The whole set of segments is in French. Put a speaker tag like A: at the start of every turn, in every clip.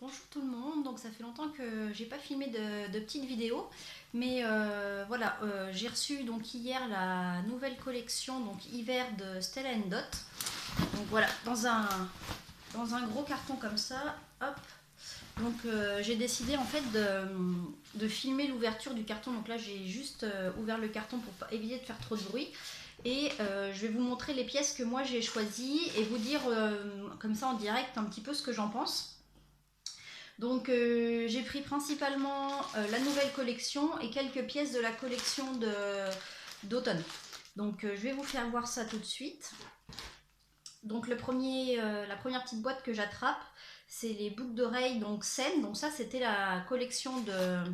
A: Bonjour tout le monde, donc ça fait longtemps que j'ai pas filmé de petites vidéos, mais voilà, j'ai reçu donc hier la nouvelle collection donc hiver de Stella Dot. Donc voilà, dans un gros carton comme ça, hop. Donc j'ai décidé en fait de filmer l'ouverture du carton. Donc là j'ai juste ouvert le carton pour éviter de faire trop de bruit. Et je vais vous montrer les pièces que moi j'ai choisies et vous dire comme ça en direct un petit peu ce que j'en pense. Donc j'ai pris principalement la nouvelle collection et quelques pièces de la collection d'automne. Donc je vais vous faire voir ça tout de suite. Donc la première petite boîte que j'attrape, c'est les boucles d'oreilles donc Scène. Donc ça c'était la collection ça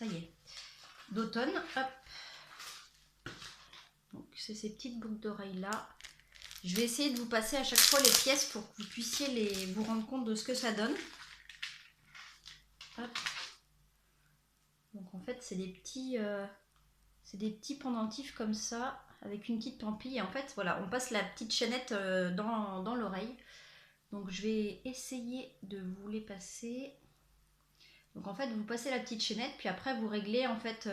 A: y est, d'automne. Hop. Donc c'est ces petites boucles d'oreilles là. Je vais essayer de vous passer à chaque fois les pièces pour que vous puissiez vous rendre compte de ce que ça donne. Hop. Donc en fait c'est des petits pendentifs comme ça avec une petite pampille. Et en fait voilà, on passe la petite chaînette dans l'oreille. Donc je vais essayer de vous les passer. Donc en fait vous passez la petite chaînette puis après vous réglez en fait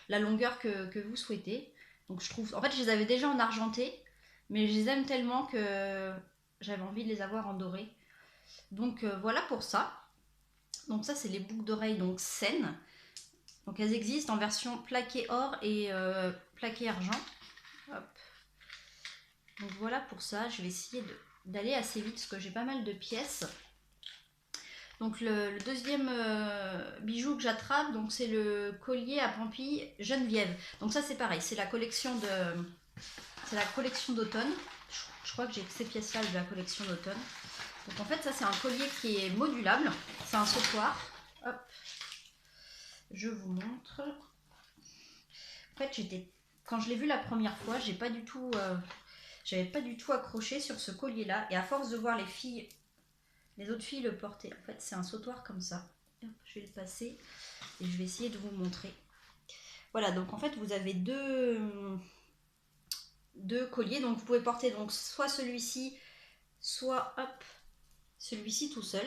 A: la longueur que vous souhaitez. Donc je trouve, en fait je les avais déjà en argenté, mais je les aime tellement que j'avais envie de les avoir en doré. Donc voilà pour ça. Donc ça c'est les boucles d'oreilles donc saines. Donc elles existent en version plaqué or et plaqué argent. Hop. Donc voilà pour ça. Je vais essayer d'aller assez vite parce que j'ai pas mal de pièces. Donc le deuxième bijou que j'attrape, donc c'est le collier à pampille Geneviève. Donc ça c'est pareil, c'est la collection d'automne. Je crois que j'ai ces pièces-là de la collection d'automne. Donc en fait ça c'est un collier qui est modulable, c'est un sautoir. Hop. Je vous montre. En fait quand je l'ai vu la première fois, j'avais pas du tout accroché sur ce collier là. Et à force de voir les autres filles le porter, en fait c'est un sautoir comme ça. Hop, je vais le passer et je vais essayer de vous montrer. Voilà, donc en fait vous avez deux colliers. Donc vous pouvez porter donc soit celui-ci, soit hop, celui-ci tout seul.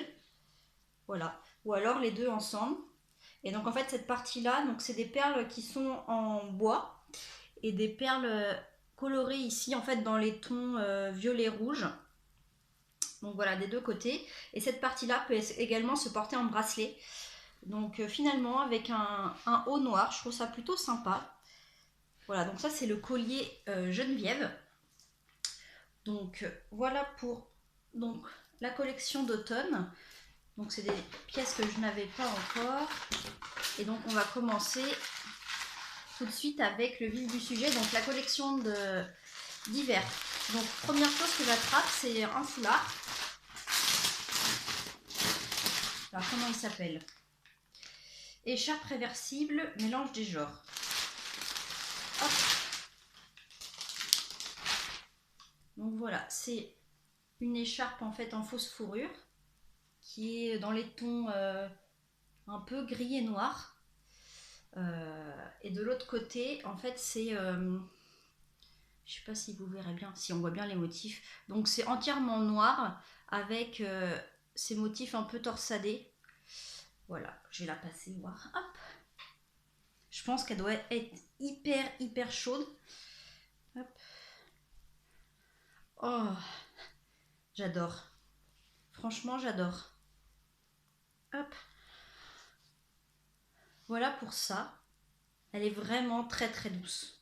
A: Voilà, ou alors les deux ensemble. Et donc en fait cette partie là, donc c'est des perles qui sont en bois et des perles colorées ici en fait dans les tons violet rouge. Donc voilà, des deux côtés. Et cette partie là peut également se porter en bracelet. Donc finalement avec un haut noir, je trouve ça plutôt sympa. Voilà, donc ça c'est le collier Geneviève. Donc voilà pour donc la collection d'automne. Donc c'est des pièces que je n'avais pas encore. Et donc on va commencer tout de suite avec le vif du sujet, donc la collection d'hiver. Donc première chose que j'attrape, c'est un foulard. Alors comment il s'appelle? Écharpe réversible, mélange des genres. Hop. Donc voilà, c'est une écharpe en fait en fausse fourrure qui est dans les tons un peu gris et noir. Et de l'autre côté, en fait, c'est je sais pas si vous verrez bien, si on voit bien les motifs. Donc c'est entièrement noir avec ces motifs un peu torsadés. Voilà, je vais la passer voir. Hop. Je pense qu'elle doit être hyper chaude. Hop. Oh, j'adore. Franchement, j'adore. Hop. Voilà pour ça. Elle est vraiment très douce.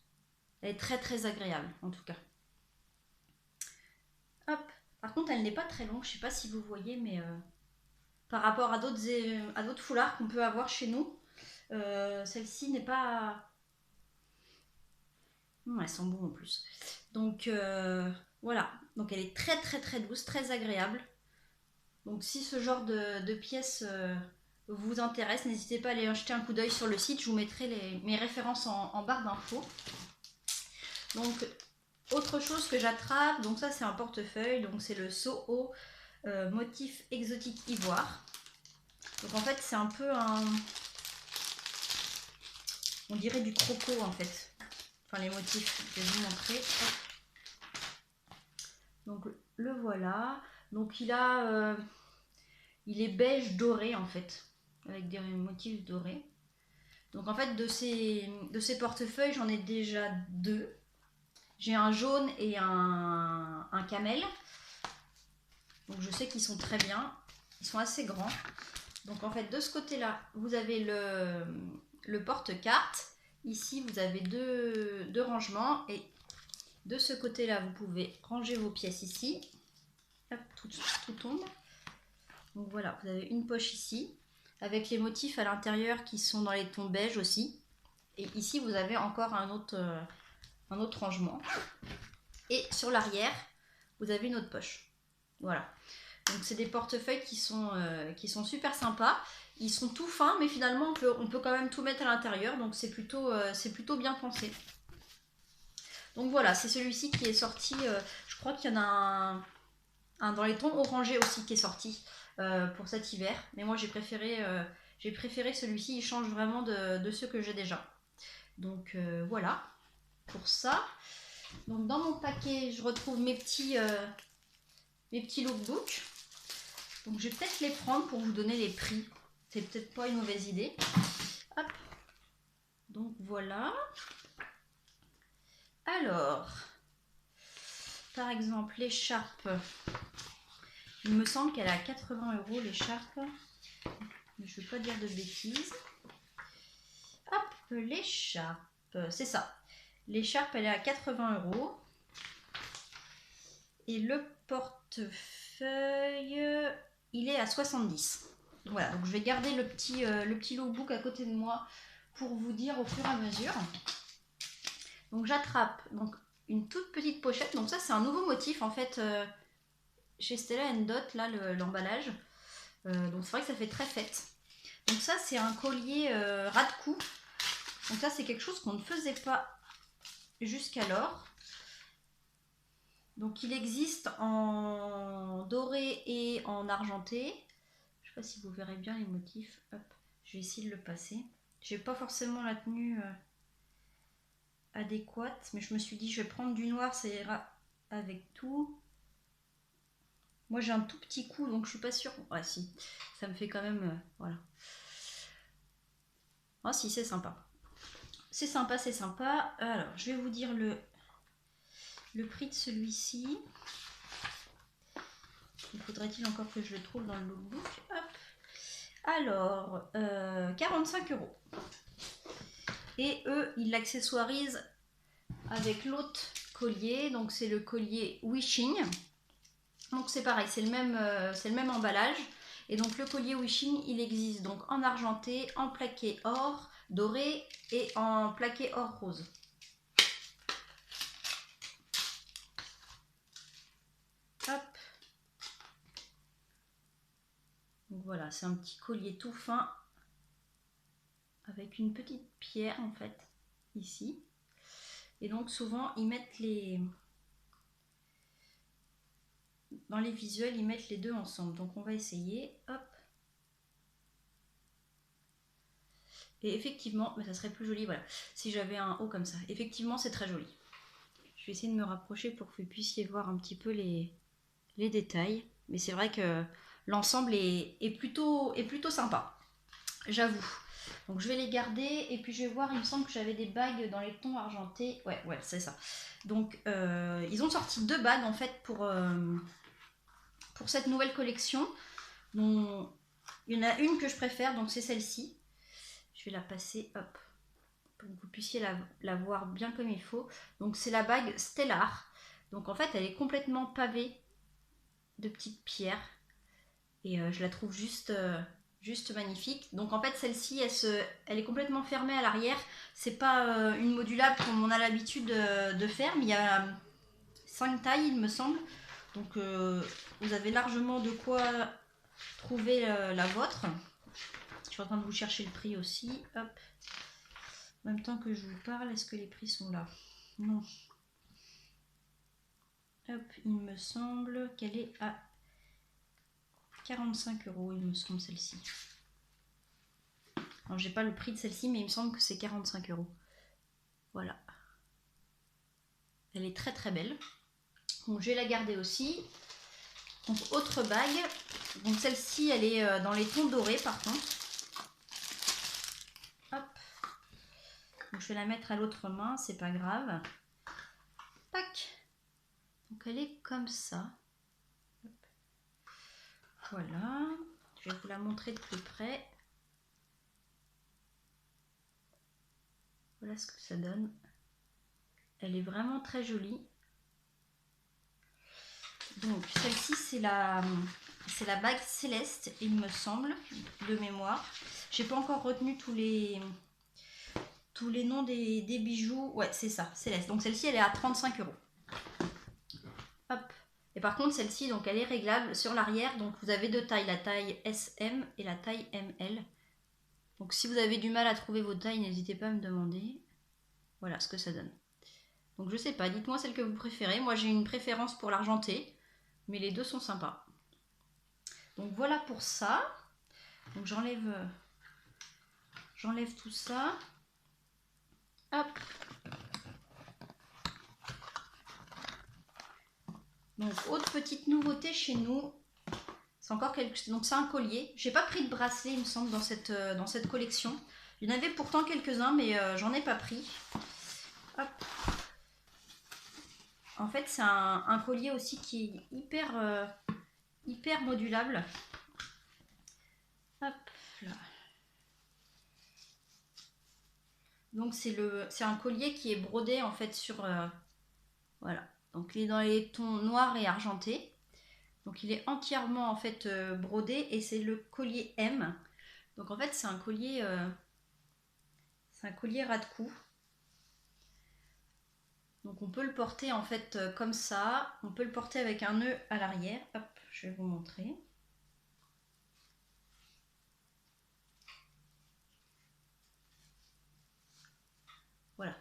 A: Elle est très agréable en tout cas. Hop. Par contre, elle n'est pas très longue. Je sais pas si vous voyez, mais par rapport à d'autres foulards qu'on peut avoir chez nous, celle-ci n'est pas... elles sont bonnes en plus. Donc voilà. Donc elle est très douce, très agréable. Donc si ce genre de pièces vous intéresse, n'hésitez pas à aller jeter un coup d'œil sur le site. Je vous mettrai mes références en barre d'infos. Donc autre chose que j'attrape, donc ça c'est un portefeuille, donc c'est le Soho motif exotique ivoire. Donc en fait c'est un peu on dirait du croco en fait. Enfin les motifs, je vais vous montrer. Donc le voilà. Donc il est beige doré en fait, avec des motifs dorés. Donc en fait de ces portefeuilles, j'en ai déjà deux. J'ai un jaune et un camel. Donc je sais qu'ils sont très bien. Ils sont assez grands. Donc en fait de ce côté-là, vous avez le porte-carte. Ici vous avez deux rangements. Et de ce côté-là, vous pouvez ranger vos pièces ici. Hop, tout tombe. Donc voilà, vous avez une poche ici. Avec les motifs à l'intérieur qui sont dans les tons beige aussi. Et ici vous avez encore un autre rangement. Et sur l'arrière, vous avez une autre poche. Voilà. Donc c'est des portefeuilles qui sont super sympas. Ils sont tout fins, mais finalement on peut quand même tout mettre à l'intérieur. Donc c'est plutôt bien pensé. Donc voilà, c'est celui-ci qui est sorti. Je crois qu'il y en a un dans les tons orangés aussi qui est sorti pour cet hiver. Mais moi j'ai préféré celui-ci. Il change vraiment de ceux que j'ai déjà. Donc voilà pour ça. Donc dans mon paquet, je retrouve mes petits lookbooks. Donc je vais peut-être les prendre pour vous donner les prix. C'est peut-être pas une mauvaise idée. Hop. Donc voilà. Alors, par exemple, l'écharpe. Il me semble qu'elle est à 80 € l'écharpe. Mais je ne veux pas dire de bêtises. Hop, l'écharpe. C'est ça. L'écharpe, elle est à 80 €. Et le portefeuille, il est à 70. Voilà, donc je vais garder le petit lookbook à côté de moi pour vous dire au fur et à mesure. Donc j'attrape une toute petite pochette. Donc ça c'est un nouveau motif en fait chez Stella & Dot, là l'emballage. Donc c'est vrai que ça fait très fête. Donc ça c'est un collier ras de cou. Donc ça c'est quelque chose qu'on ne faisait pas jusqu'alors. Donc il existe en doré et en argenté. Je ne sais pas si vous verrez bien les motifs. Hop, je vais essayer de le passer. J'ai pas forcément la tenue adéquate, mais je me suis dit je vais prendre du noir, ça ira avec tout. Moi j'ai un tout petit cou donc je suis pas sûre. Ah si, ça me fait quand même voilà. Ah si, c'est sympa. C'est sympa, c'est sympa. Alors je vais vous dire le prix de celui-ci. Il faudrait-il encore que je le trouve dans le lookbook. Hop. Alors 45 €. Et eux, ils l'accessoirisent avec l'autre collier. Donc c'est le collier Wishing. Donc c'est pareil, c'est le même emballage. Et donc le collier Wishing, il existe donc en argenté, en plaqué or, doré et en plaqué or rose. Hop. Donc voilà, c'est un petit collier tout fin avec une petite pierre en fait, ici. Et donc souvent ils mettent dans les visuels, ils mettent les deux ensemble. Donc on va essayer. Hop. Et effectivement, mais ça serait plus joli, voilà, si j'avais un haut comme ça. Effectivement, c'est très joli. Je vais essayer de me rapprocher pour que vous puissiez voir un petit peu les détails. Mais c'est vrai que l'ensemble est plutôt sympa, j'avoue. Donc je vais les garder et puis je vais voir, il me semble que j'avais des bagues dans les tons argentés. Ouais, c'est ça. Donc ils ont sorti 2 bagues en fait pour cette nouvelle collection. Donc, il y en a une que je préfère, donc c'est celle-ci. Je vais la passer, hop, pour que vous puissiez la voir bien comme il faut. Donc c'est la bague Stellar. Donc en fait elle est complètement pavée de petites pierres. Et je la trouve juste magnifique. Donc en fait celle-ci elle est complètement fermée à l'arrière. C'est pas une modulable comme on a l'habitude de faire, mais il y a 5 tailles il me semble. Donc vous avez largement de quoi trouver la vôtre. Je suis en train de vous chercher le prix aussi. Hop. En même temps que je vous parle, est-ce que les prix sont là? Non. Hop, il me semble qu'elle est à 45 €, il me semble, celle-ci. Alors, j'ai pas le prix de celle-ci, mais il me semble que c'est 45 €. Voilà. Elle est très très belle. Donc, je vais la garder aussi. Donc autre bague, donc celle-ci elle est dans les tons dorés par contre. Hop. Donc je vais la mettre à l'autre main, c'est pas grave. Tac. Donc elle est comme ça. Hop. Voilà. Je vais vous la montrer de plus près. Voilà ce que ça donne. Elle est vraiment très jolie. Donc celle-ci c'est la bague Céleste, il me semble, de mémoire. J'ai pas encore retenu tous les noms des bijoux. Ouais, c'est ça, Céleste. Donc celle-ci elle est à 35 €. Hop. Et par contre celle-ci donc elle est réglable sur l'arrière. Donc vous avez deux tailles, la taille SM et la taille ML. Donc si vous avez du mal à trouver vos tailles, n'hésitez pas à me demander. Voilà ce que ça donne. Donc je sais pas, dites-moi celle que vous préférez. Moi j'ai une préférence pour l'argenté, mais les deux sont sympas. Donc voilà pour ça. Donc j'enlève tout ça. Hop. Donc autre petite nouveauté chez nous. C'est encore quelque. Donc c'est un collier. J'ai pas pris de bracelet, il me semble, dans cette collection. Il y en avait pourtant quelques-uns, mais j'en ai pas pris. Hop. En fait, c'est un collier aussi qui est hyper modulable. Hop là. Donc c'est un collier qui est brodé en fait sur voilà. Donc il est dans les tons noirs et argentés. Donc il est entièrement en fait brodé et c'est le collier M. Donc en fait c'est un collier ras de cou. Donc on peut le porter en fait comme ça. On peut le porter avec un nœud à l'arrière. Hop, je vais vous montrer. Voilà.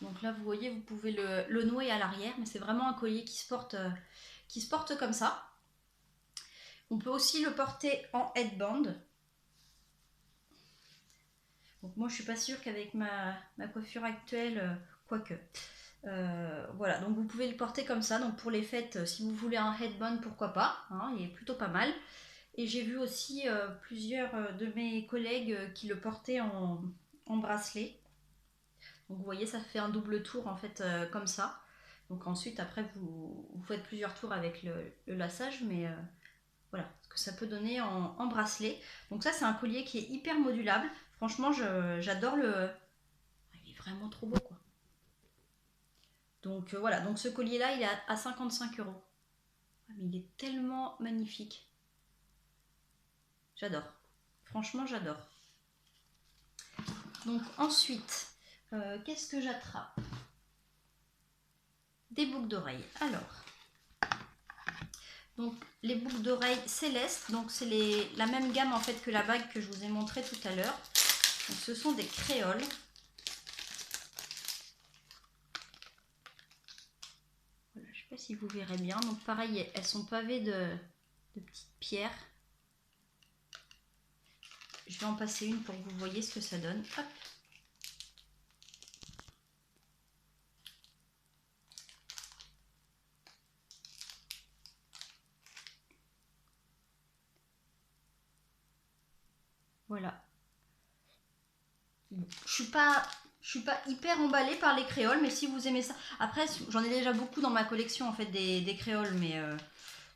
A: Donc là vous voyez, vous pouvez le nouer à l'arrière, mais c'est vraiment un collier qui se porte comme ça. On peut aussi le porter en headband. Donc moi je suis pas sûre qu'avec ma coiffure actuelle, quoique. Voilà, donc vous pouvez le porter comme ça. Donc pour les fêtes, si vous voulez un headband, pourquoi pas, hein, il est plutôt pas mal. Et j'ai vu aussi plusieurs de mes collègues qui le portaient en bracelet. Donc vous voyez, ça fait un double tour en fait comme ça. Donc ensuite après vous faites plusieurs tours avec le laçage, mais voilà ce que ça peut donner en bracelet. Donc ça c'est un collier qui est hyper modulable. Franchement j'adore le... Il est vraiment trop beau quoi. Donc voilà, donc ce collier là il est à 55 €. Mais il est tellement magnifique. J'adore. Franchement j'adore. Donc ensuite, qu'est-ce que j'attrape? Des boucles d'oreilles. Alors, donc les boucles d'oreilles Céleste, donc c'est la même gamme en fait que la bague que je vous ai montré tout à l'heure. Donc ce sont des créoles. Voilà, je ne sais pas si vous verrez bien. Donc pareil, elles sont pavées de petites pierres. Je vais en passer une pour que vous voyez ce que ça donne. Hop. Voilà. Je suis pas hyper emballée par les créoles, mais si vous aimez ça... Après, j'en ai déjà beaucoup dans ma collection en fait des créoles, mais...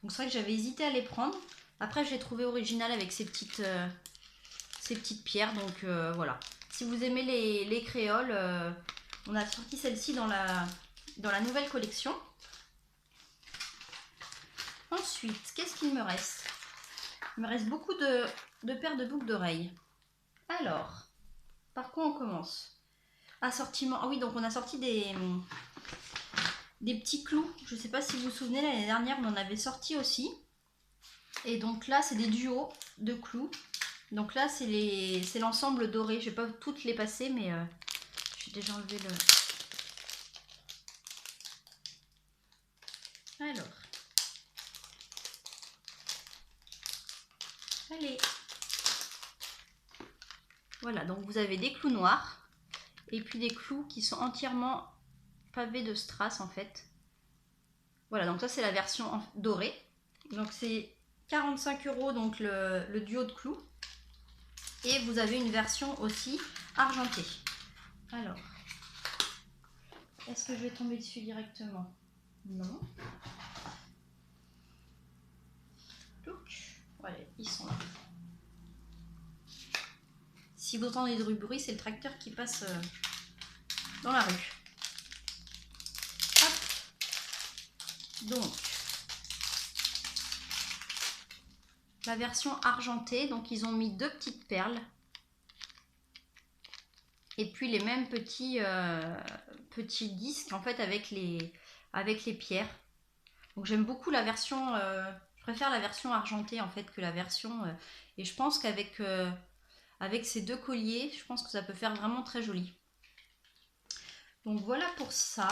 A: Donc c'est vrai que j'avais hésité à les prendre. Après, je l'ai trouvé original avec ces petites pierres, donc voilà. Si vous aimez les créoles, on a sorti celle-ci dans la nouvelle collection. Ensuite, qu'est-ce qu'il me reste? Il me reste beaucoup de paires de boucles d'oreilles. Alors, par quoi on commence? Assortiment. Ah oui, donc on a sorti des petits clous. Je ne sais pas si vous vous souvenez, l'année dernière, on en avait sorti aussi. Et donc là, c'est des duos de clous. Donc là, c'est l'ensemble doré. Je ne vais pas toutes les passer, mais j'ai déjà enlevé le... Alors. Allez. Voilà, donc vous avez des clous noirs. Et puis des clous qui sont entièrement pavés de strass en fait. Voilà, donc ça c'est la version dorée. Donc c'est 45 €, donc le duo de clous. Et vous avez une version aussi argentée. Alors, est-ce que je vais tomber dessus directement? Non. Donc, voilà, ils sont là. Si vous entendez du bruit, c'est le tracteur qui passe dans la rue. Hop. Donc, la version argentée, donc ils ont mis 2 petites perles. Et puis les mêmes petits disques en fait avec les pierres. Donc j'aime beaucoup la version, je préfère la version argentée en fait que la version. Et je pense qu'avec avec ces 2 colliers, je pense que ça peut faire vraiment très joli. Donc voilà pour ça.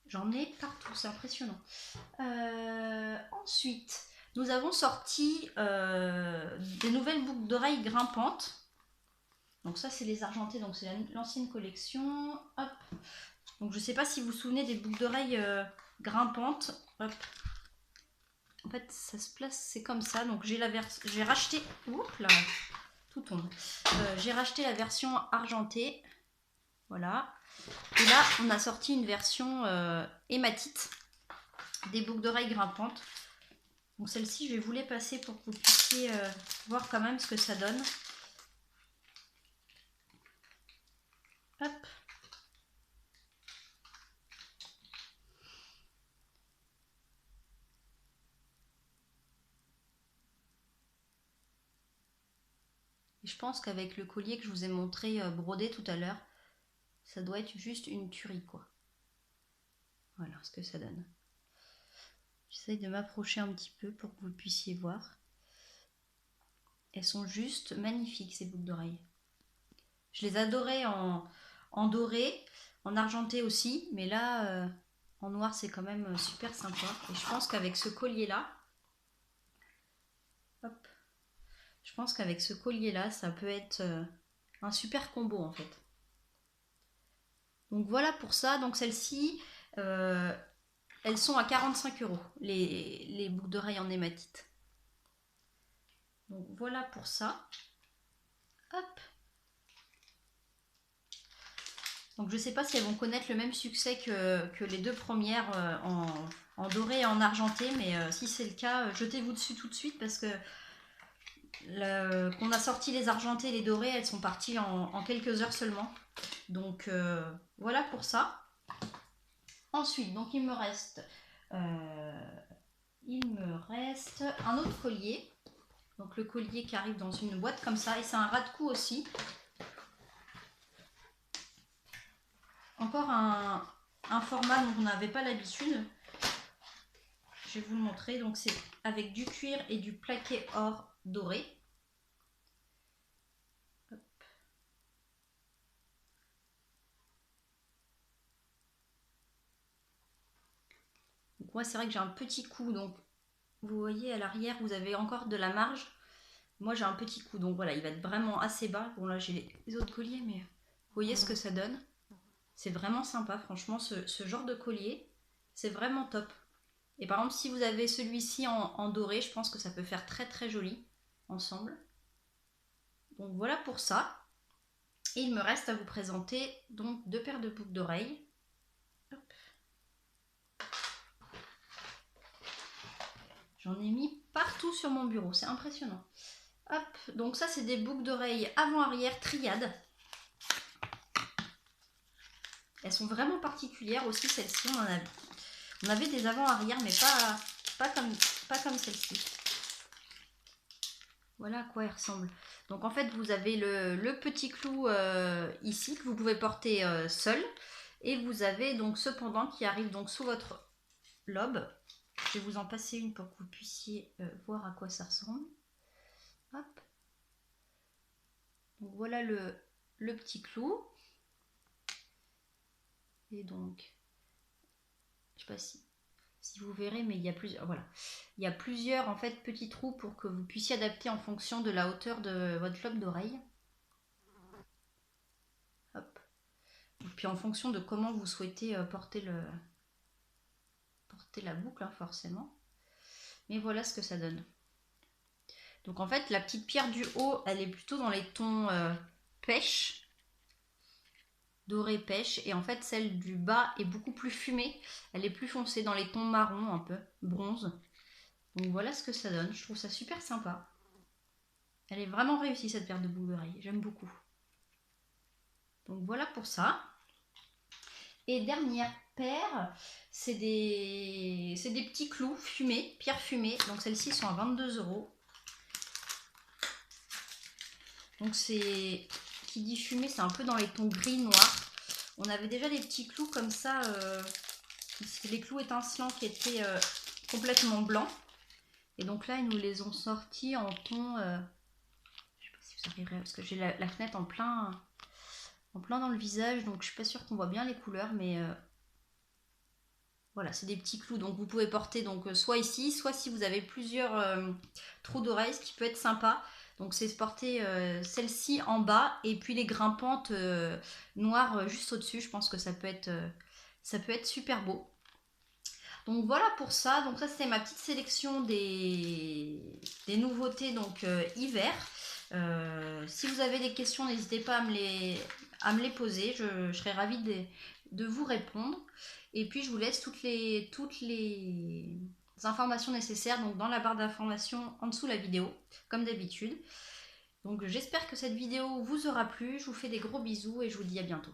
A: J'en ai partout, c'est impressionnant. Ensuite, nous avons sorti des nouvelles boucles d'oreilles grimpantes. Donc ça, c'est les argentés, donc c'est l'ancienne collection. Hop. Donc je ne sais pas si vous vous souvenez des boucles d'oreilles grimpantes. Hop. En fait, ça se place, c'est comme ça. Donc j'ai racheté. Oups là, tout tombe. J'ai racheté la version argentée. Voilà. Et là, on a sorti une version hématite des boucles d'oreilles grimpantes. Donc celle-ci, je vais vous les passer pour que vous puissiez voir quand même ce que ça donne. Hop. Et je pense qu'avec le collier que je vous ai montré brodé tout à l'heure, ça doit être juste une tuerie quoi. Voilà ce que ça donne. J'essaye de m'approcher un petit peu pour que vous puissiez voir. Elles sont juste magnifiques ces boucles d'oreilles. Je les adorais en doré, en argenté aussi, mais là en noir c'est quand même super sympa. Et je pense qu'avec ce collier là, hop, je pense qu'avec ce collier là, ça peut être un super combo en fait. Donc voilà pour ça. Donc celle-ci, elles sont à 45 €, les boucles d'oreilles en hématite. Donc voilà pour ça. Hop. Donc je ne sais pas si elles vont connaître le même succès que les 2 premières en doré et en argenté, mais si c'est le cas, jetez-vous dessus tout de suite parce que qu'on a sorti les argentées et les dorées, elles sont parties en quelques heures seulement. Donc voilà pour ça. Ensuite, donc il me reste un autre collier. Donc le collier qui arrive dans une boîte comme ça, et c'est un ras de cou aussi. Encore un format dont on n'avait pas l'habitude. Je vais vous le montrer. Donc c'est avec du cuir et du plaqué or doré. Hop. Donc moi c'est vrai que j'ai un petit cou, donc vous voyez à l'arrière vous avez encore de la marge. Moi j'ai un petit cou, donc voilà, il va être vraiment assez bas. Bon là j'ai les autres colliers, mais vous voyez ce que ça donne. C'est vraiment sympa, franchement, ce genre de collier, c'est vraiment top. Et par exemple, si vous avez celui-ci en doré, je pense que ça peut faire très très joli ensemble. Donc voilà pour ça. Et il me reste à vous présenter donc 2 paires de boucles d'oreilles. J'en ai mis partout sur mon bureau, c'est impressionnant. Hop, donc ça c'est des boucles d'oreilles avant-arrière triade. Elles sont vraiment particulières aussi, celles-ci. On avait des avant-arrière, mais pas comme celle-ci. Voilà à quoi elles ressemblent. Donc en fait, vous avez le petit clou ici que vous pouvez porter seul. Et vous avez donc ce pendant qui arrive donc sous votre lobe. Je vais vous en passer une pour que vous puissiez voir à quoi ça ressemble. Hop. Donc voilà le petit clou. Et donc, je ne sais pas si vous verrez, mais il y a plusieurs, voilà. Il y a plusieurs en fait petits trous pour que vous puissiez adapter en fonction de la hauteur de votre lobe d'oreille. Hop. Et puis en fonction de comment vous souhaitez porter porter la boucle, hein, forcément. Mais voilà ce que ça donne. Donc en fait, la petite pierre du haut, elle est plutôt dans les tons pêche, doré pêche. Et en fait, celle du bas est beaucoup plus fumée. Elle est plus foncée dans les tons marron, un peu, bronze. Donc voilà ce que ça donne. Je trouve ça super sympa. Elle est vraiment réussie, cette paire de boucles d'oreilles. J'aime beaucoup. Donc voilà pour ça. Et dernière paire, c'est des petits clous fumés, pierres fumées. Donc celles-ci sont à 22 €. Donc c'est, qui dit fumé, c'est un peu dans les tons gris noir. On avait déjà des petits clous comme ça, les clous étincelants qui étaient complètement blancs. Et donc là, ils nous les ont sortis en ton, je sais pas si vous arriverez, parce que j'ai la fenêtre en plein dans le visage, donc je suis pas sûre qu'on voit bien les couleurs, mais voilà, c'est des petits clous, donc vous pouvez porter donc soit ici, soit si vous avez plusieurs trous d'oreilles, ce qui peut être sympa. Donc c'est porter celle-ci en bas et puis les grimpantes noires juste au-dessus. Je pense que ça peut être super beau. Donc voilà pour ça. Donc ça c'est ma petite sélection des nouveautés donc hiver. Si vous avez des questions, n'hésitez pas à me les poser. Je serai ravie de vous répondre. Et puis je vous laisse toutes les informations nécessaires donc dans la barre d'informations en dessous de la vidéo, comme d'habitude. Donc j'espère que cette vidéo vous aura plu. Je vous fais des gros bisous et je vous dis à bientôt.